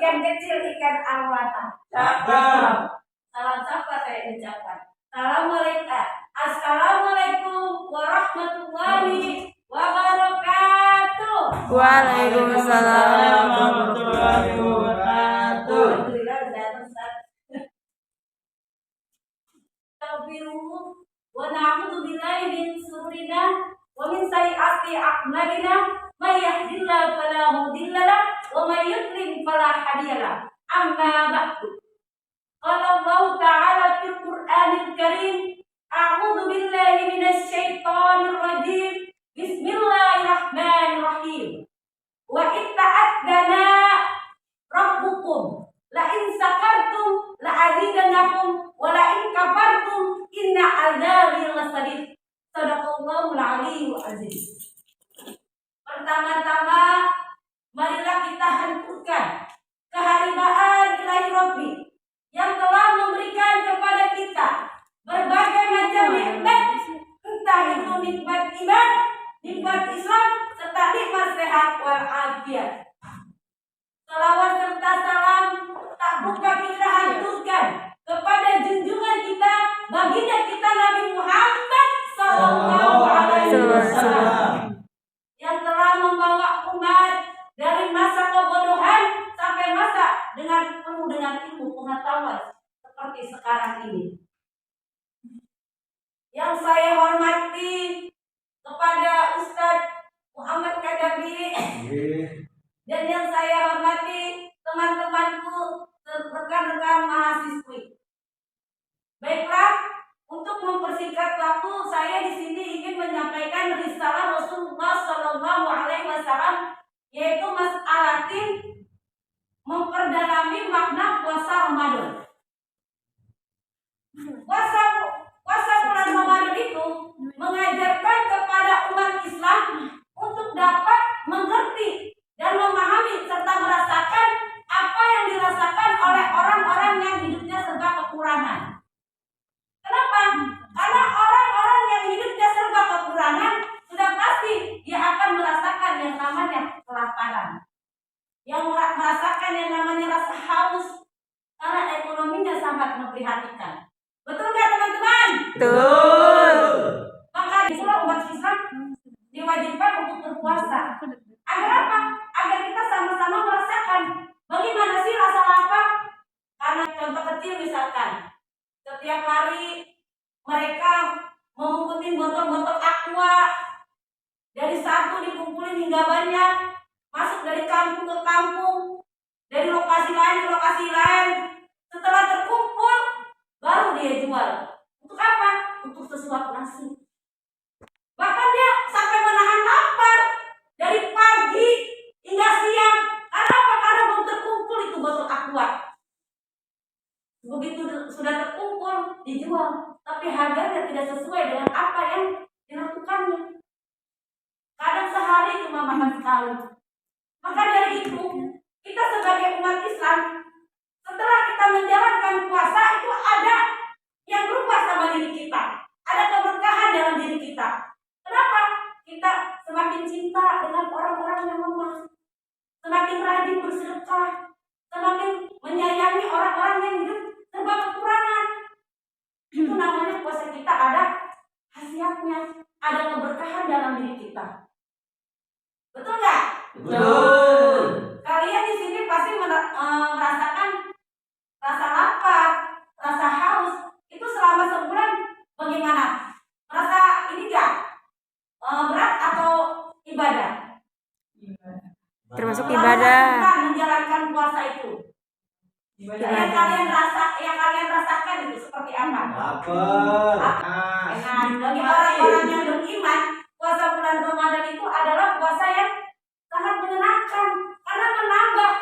ikan kecil, ikan arowana. Cakep. Salam sapa saya ucapkan. Assalamualaikum warahmatullahi wabarakatuh. Waalaikumsalam warahmatullahi wabarakatuh. Alhamdulillah udah datang Ustaz. Taghfiruhu wa na'udzu billahi min syururina wa min sayyiati a'malina. May yahdihillahu fala mudilla lahu wa may yudlil fala hadiya lahu. Amma ba'du. Qala Allah Ta'ala fil Qur'anil Karim, a'udzu billahi minasy syaithanir rajim. Bismillahirrahmanirrahim. Wa itta'adzana rabbukum la in sakartum la azidannakum wa la in kafartum inna 'adzabi lasadid. Shadaqallahul aliyyul azim. Pertama-tama marilah kita hancurkan keharibaan Ilahi Rabbi yang telah memberikan kepada kita berbagai macam nikmat, entah itu nikmat iman, nikmat Islam, serta nikmat sehat wal afiat. Salawat serta salam tak buka kita hancurkan kepada junjungan kita, baginda kita Nabi Muhammad sallallahu alaihi wasallam yang telah membawa umat dari masa kebodohan sampai masa dengan penuh dengan ilmu pengetahuan seperti sekarang ini. Yang saya hormati kepada Ustadz Muhammad Kadabi dan yang saya hormati teman-temanku, rekan-rekan mahasiswi. Baiklah, untuk mempersingkat waktu, saya di sini ingin menyampaikan risalah Rasulullah Sallallahu Alaihi Wasallam, yaitu mas'alatin memperdalami makna puasa Ramadan. Puasa bulan Ramadan itu mengajarkan kepada umat Islam untuk dapat mengerti dan memahami serta merasakan apa yang dirasakan oleh orang-orang yang hidupnya serba kekurangan. Kenapa? Karena orang-orang yang hidupnya serba kekurangan sudah pasti dia akan merasakan yang namanya kelaparan, yang merasakan yang namanya rasa haus, karena ekonominya sangat memprihatinkan. Betul nggak teman-teman? Betul. Maka itulah umat Islam diwajibkan untuk berpuasa. Agar apa? Agar kita sama-sama merasakan bagaimana sih rasa lapar. Karena contoh kecil misalkan, setiap hari mereka mengumpulin botol-botol aqua, dari satu dikumpulin hingga banyak, masuk dari kampung ke kampung, dari lokasi lain ke lokasi lain. Setelah terkumpul, baru dia jual. Untuk apa? Untuk sesuap nasi. Bahkan dia sampai menahan lapar dari pagi hingga siang. Karena apa? Karena belum terkumpul itu botol aqua. Begitu sudah terkumpul, dijual. Tapi harganya tidak sesuai dengan apa yang dilakukannya. Kadang sehari cuma makan sekali. Maka dari itu, kita sebagai umat Islam, setelah kita menjalankan puasa, itu ada yang berubah sama diri kita. Ada keberkahan dalam diri kita. Kenapa? Kita semakin cinta dengan orang-orang yang lemah, semakin rajin bersedekah, semakin menyayangi orang-orang yang hidup serba kekurangan. Itu namanya puasa kita ada khasiatnya, ada keberkahan dalam diri kita. Betul nggak? Betul. Kalian di sini pasti merasakan rasa lapar, rasa haus. Itu selama sebulan bagaimana? Merasa ini nggak? Berat atau ibadah? Termasuk ibadah. Menjalankan puasa itu. Yang kalian rasakan itu seperti apa? Lapar. Nah, bagi orang-orang yang beriman, puasa bulan Ramadan itu adalah puasa yang sangat menyenangkan karena menambah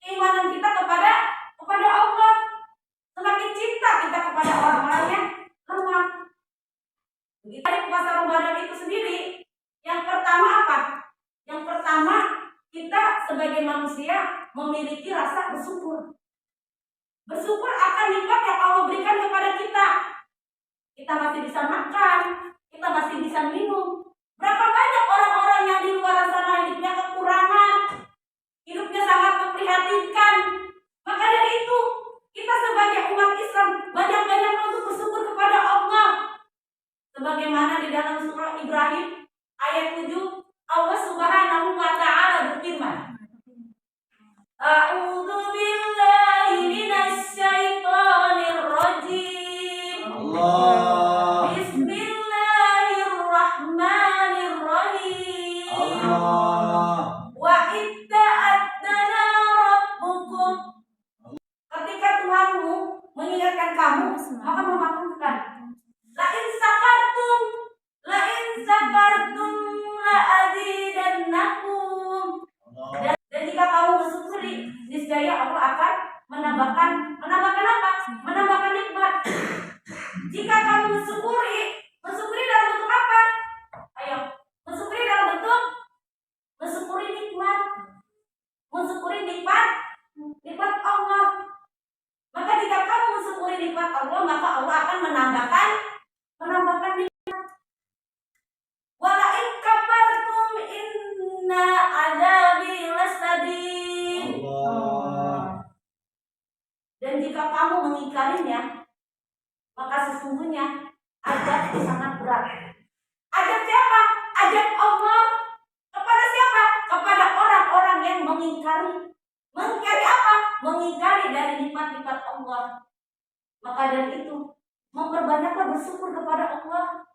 keimanan kita kepada Allah. Semakin cinta kita kepada orang-orang yang lemah. Begitu dari puasa Ramadan itu sendiri, yang pertama apa? Yang pertama, kita sebagai manusia memiliki rasa bersyukur. Bersyukur akan nikmat yang Allah berikan kepada kita. Kita masih bisa makan, kita masih bisa minum. Berapa banyak orang-orang yang di luar sana hidupnya kekurangan, hidupnya sangat memprihatinkan. sebagai umat Islam banyak-banyak untuk bersyukur kepada Allah. Sebagaimana di dalam surah Ibrahim ayat 7, Allah Subhanahu wa taala berfirman, A'udzu billahi minasy syaithanir rajim. Allah. Bismillahirrahmanirrahim. Allah. Wa itta'adana rabbukum. Ketika Tuhanmu mengingatkan kamu, maka memaklumkan. La in sakartum la azidannakum. Dan jika kamu bersyukuri, niscaya Allah akan menambahkan apa? Menambahkan nikmat. Jika kamu mensyukuri dalam bentuk apa? Ayo, mensyukuri dalam bentuk mensyukuri nikmat. Mensyukuri nikmat Allah. Maka jika kamu mensyukuri nikmat Allah, maka Allah akan menambahkan nikmat. Wala in kafartum inna adzabi lasadid. Allah. Dan jika kamu mengingkarinya, maka sesungguhnya azab itu sangat berat. Azab siapa? Azab Allah. Kepada siapa? Kepada orang-orang yang mengingkari. Mengingkari apa? Mengingkari dari nikmat-nikmat Allah. Maka dari itu, memperbanyaklah bersyukur kepada Allah.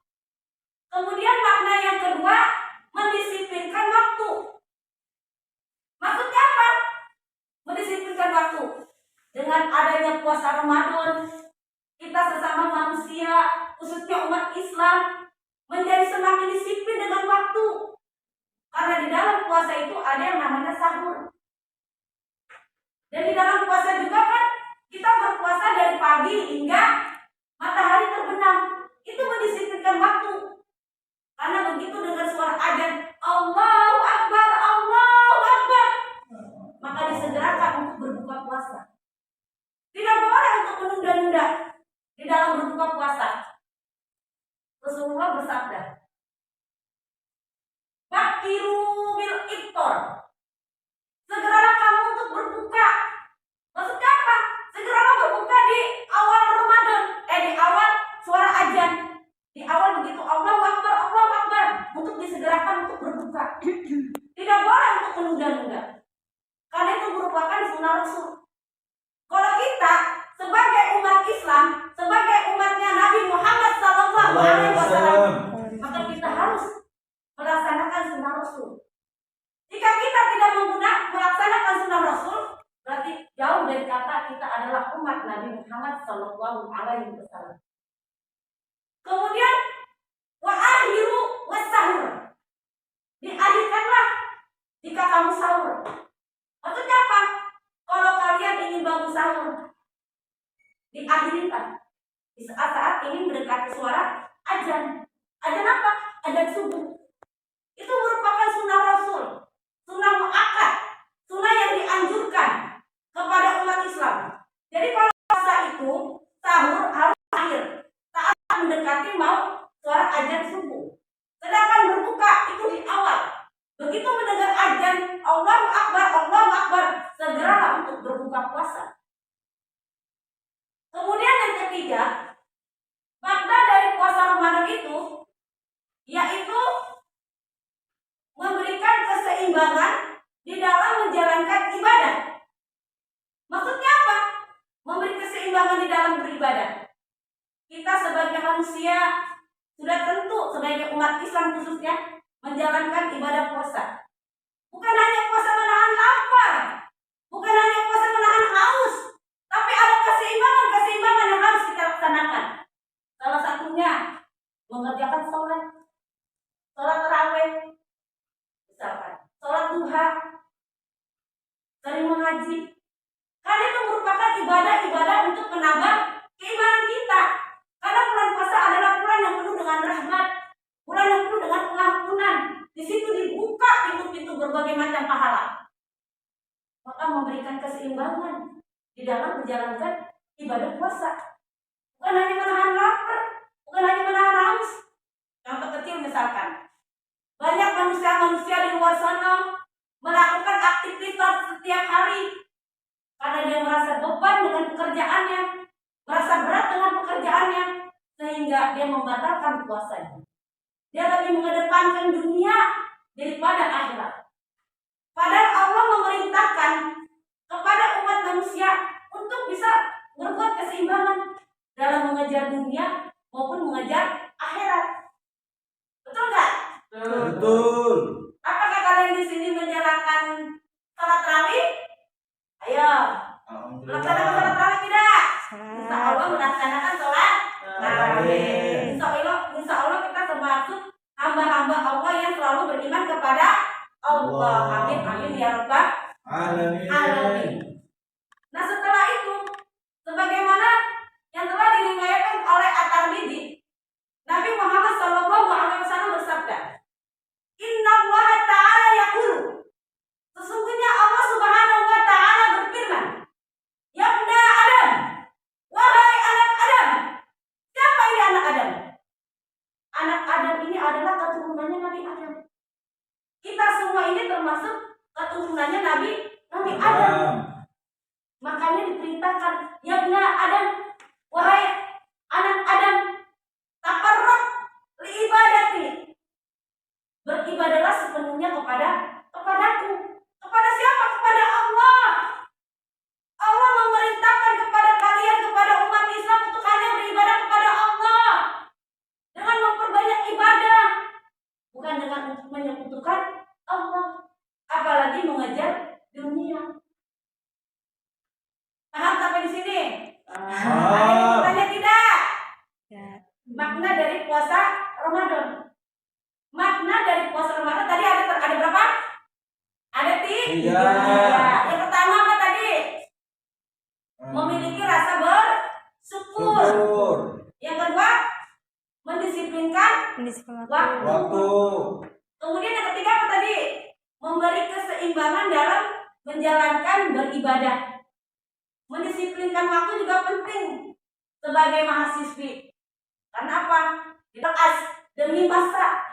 Kemudian makna yang kedua, mendisiplinkan waktu. Maksudnya apa? Mendisiplinkan waktu. Dengan adanya puasa Ramadan, kita sesama manusia, khususnya umat Islam, menjadi semakin disiplin dengan waktu. Karena di dalam puasa itu ada yang namanya sahur. Dan di dalam puasa juga kan kita berpuasa dari pagi hingga matahari terbenam. Itu mendisiplinkan waktu. Karena begitu dengan suara azan, Allahu Akbar, Allahu Akbar, maka disegerakan untuk berbuka puasa. Tidak boleh untuk menunda-nunda di dalam berbuka puasa. Rasulullah bersabda, Bakiru bil iftar. Segeralah kamu untuk berbuka. Maksudnya apa? Segeralah berbuka di awal Ramadan, di awal suara azan. Di awal begitu Allahu Akbar, untuk disegerakan untuk berbuka. Tidak boleh untuk menunda-nunda. Karena itu merupakan sunnah Rasul. Kalau kita sebagai umat Islam, sebagai umatnya Nabi Muhammad SAW, maka kita harus melaksanakan sunnah Rasul. Jika kita tidak melaksanakan sunnah Rasul, berarti jauh dari kata kita adalah umat Nabi Muhammad SAW. Kemudian wa akhiru wasahur. Diakhirkanlah jika kamu sahur. Maksudnya apa? Kalau kalian ingin bangun sahur, diakhirkan di saat-saat ingin mendekati suara azan. Azan apa? Azan subuh. Itu merupakan sunnah Rasul, sunnah muakkad, sunnah yang dianjurkan kepada umat Islam. Jadi kalau puasa itu sahur harus akhir saat mendekati mau suara azan subuh. Sedangkan berbuka itu di awal. Begitu mendengar azan Allahu Akbar, segeralah untuk berbuka puasa. Kemudian yang ketiga, makna dari puasa Ramadan itu yaitu memberikan keseimbangan di dalam menjalankan ibadah. Maksudnya apa? Memberi keseimbangan di dalam beribadah. Kita sebagai manusia sudah tentu sebagai umat Islam khususnya menjalankan ibadah puasa. Bukan hanya puasa menahan lapar, bukan hanya puasa menahan haus, tapi ada keseimbangan yang harus kita laksanakan. Salah satunya mengerjakan sholat tarawih, misalkan sholat duha, sering mengaji. Karena itu merupakan ibadah-ibadah untuk menambah keimanan kita. Karena bulan puasa adalah bulan yang penuh dengan rahmat, bulan yang penuh dengan pengampunan. Di situ dibuka pintu-pintu berbagai macam pahala. Maka memberikan keseimbangan di dalam menjalankan ibadah puasa. Bukan hanya menahan lapar, bukan hanya menahan haus. Contoh kecil misalkan, banyak manusia-manusia di luar sana melakukan aktivitas setiap hari karena dia merasa beban dengan pekerjaannya, merasa berat dengan pekerjaannya sehingga dia membatalkan puasanya. Dia lebih mengedepankan dunia daripada akhirat. Padahal Allah memerintahkan kepada umat manusia untuk bisa berbuat keseimbangan dalam mengejar dunia maupun mengejar akhirat. Betul nggak? Betul. Apakah kalian di sini menjalankan salat tarawih? Ayo, melaksanakan salat Alhamdulillah. tarawih tidak? Insya Allah melaksanakan salat tarawih. Insya Allah kita termasuk hamba-hamba Allah yang selalu beriman kepada Allah. Amin amin ya rabbal Alamin. alamin. Nah setelah itu, sebagaimana yang telah diriwayatkan oleh At-Tirmidzi, Nabi Muhammad SAW bersabda, Inna Allah Ta'ala yaqulu, sesungguhnya Allah Subhanahu wa Ta'ala berfirman, Ya bna Adam, wahai anak Adam. Siapa ini anak Adam? Anak Adam ini adalah keturunannya Nabi Adam. Kita semua ini termasuk keturunannya Nabi Adam. Makanya diperintahkan, Ya bna Adam, wahai anak Adam, takarrab li ibadati, beribadahlah sepenuhnya kepadaku. Kepada siapa? Kepada Allah. Allah memerintahkan kepada kalian, kepada umat Islam untuk hanya beribadah kepada Allah dengan memperbanyak ibadah, bukan dengan untuk menyekutukan Allah, apalagi mengejar dunia. Paham sampai di sini? Ada yang bertanya tidak? Ya. Makna dari puasa Ramadan. Makna dari puasa Ramadan tadi ada berapa? Ada tiga. Yang pertama apa tadi? Memiliki rasa bersyukur. Syukur. Yang kedua, mendisiplinkan waktu. Waktu. Kemudian yang ketiga apa tadi? Memberi keseimbangan dalam menjalankan beribadah. Mendisiplinkan waktu juga penting sebagai mahasiswi. Karena apa? Kita demi masa.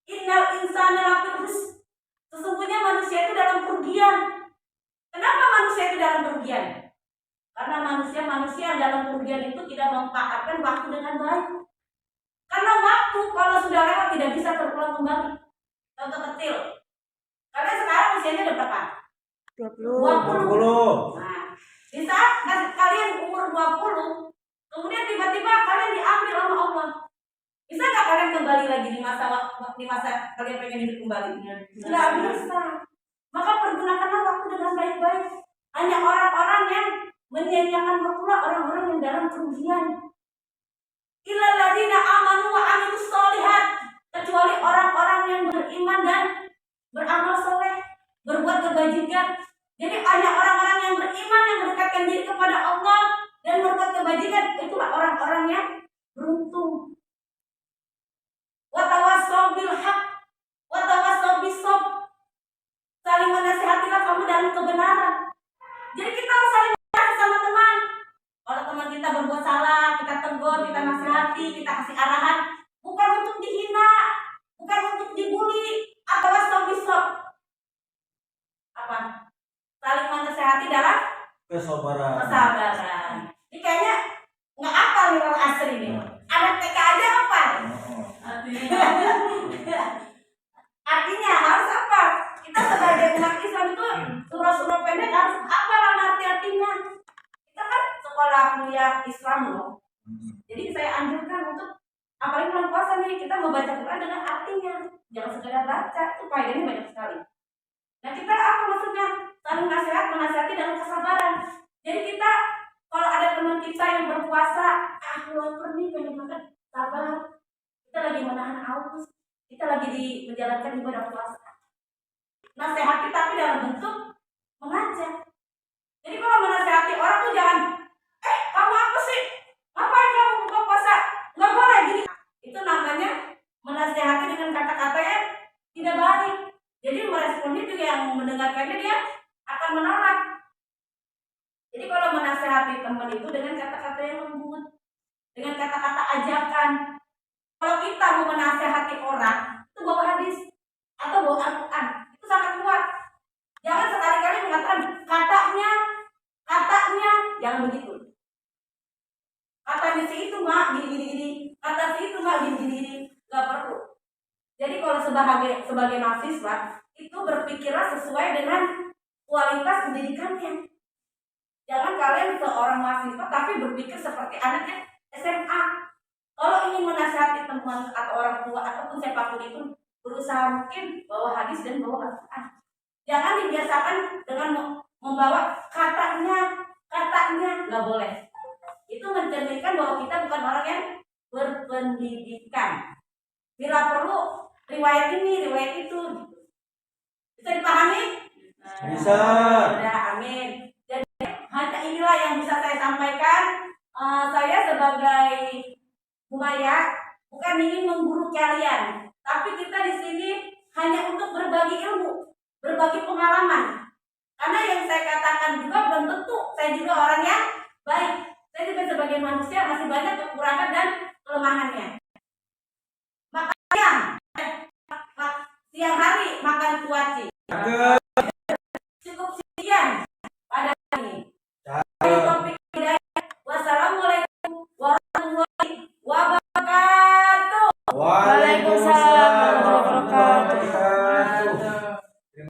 Innal insana lafi khusr. Sesungguhnya manusia itu dalam kerugian. Kenapa manusia itu dalam kerugian? Karena manusia dalam kerugian itu tidak memanfaatkan waktu dengan baik. Karena waktu kalau sudah lewat tidak bisa terulang kembali. Contoh kecil. Kalian sekarang usianya udah berapa? 20. 20. Nah, di saat kalian umur 20, kemudian tiba-tiba kalian diambil sama Allah. Bisa nggak kalian kembali lagi di masa kalian pengen hidup kembali? Nggak bisa. Maka pergunakanlah waktu dengan baik-baik. Hanya orang-orang yang menyia-nyiakan waktulah orang-orang yang dalam kerugian. Illal ladzina amanu wa amilus sholihat, kecuali orang-orang yang beriman dan beramal soleh, berbuat kebajikan. Jadi hanya orang-orang yang beriman yang mendekatkan diri kepada Allah dan berbuat kebajikan, itulah orang-orang yang beruntung. Wa tawassaw bil haq wa tawassaw bis sabr. Saling menasihatilah kamu dalam kebenaran. Jadi kita harus saling menasihati sama teman. Kalau teman kita berbuat salah, kita tegur, kita nasihati, kita kasih arahan, bukan untuk dihina, bukan untuk dibully, atau stop. Apa? Saling menasihati dalam kesabaran. Ini kayaknya nggak apa nih kalau asri ini. Ada TK aja apa? Artinya harus apa? Kita sebagai umat Islam itu surah-surah pendek harus apa lah arti-artinya. Kita kan sekolah kuliah Islam loh. Jadi saya anjurkan untuk apalagi bulan puasa nih kita membaca Quran dengan artinya. Jangan sekedar baca, itu faedahnya banyak sekali. Nah kita apa maksudnya? Saling menasihati dalam kesabaran. Jadi kita kalau ada teman kita yang berpuasa, lapar nih pengen makan, sabar. Kita lagi menahan haus, kita lagi menjalankan ibadah puasa. Nasihati tapi dalam bentuk mengajak. Jadi kalau menasihati orang tuh jangan, kamu apa sih? Ngapain kamu buka puasa? Nggak boleh gini. Itu namanya menasihati dengan kata-kata yang tidak baik. Jadi meresponnya juga yang mendengarkannya dia akan menolak. Jadi kalau menasihati teman itu dengan kata-kata yang lembut, dengan kata-kata ajakan. Kalau kita mau menasihati orang, itu bawa hadis atau bawa Al-Quran, itu sangat kuat. Jangan sekali-kali mengatakan katanya, jangan begitu. sebagai mahasiswa itu berpikirlah sesuai dengan kualitas pendidikannya. Jangan kalian seorang mahasiswa tapi berpikir seperti anaknya SMA. Kalau ingin menasihati teman atau orang tua ataupun siapapun itu, berusaha mungkin bawa hadis dan bawa Al-Quran. Jangan dibiasakan dengan membawa katanya nggak boleh. Itu mencerminkan bahwa kita bukan orang yang berpendidikan. Bila perlu riwayat ini, riwayat itu, bisa dipahami? Bisa. Ya, amin. Jadi hanya inilah yang bisa saya sampaikan. Saya sebagai Bumaya bukan ingin mengguru kalian, tapi kita di sini hanya untuk berbagi ilmu, berbagi pengalaman. Karena yang saya katakan juga belum tentu saya juga orang yang baik. Saya juga sebagai manusia masih banyak kekurangan dan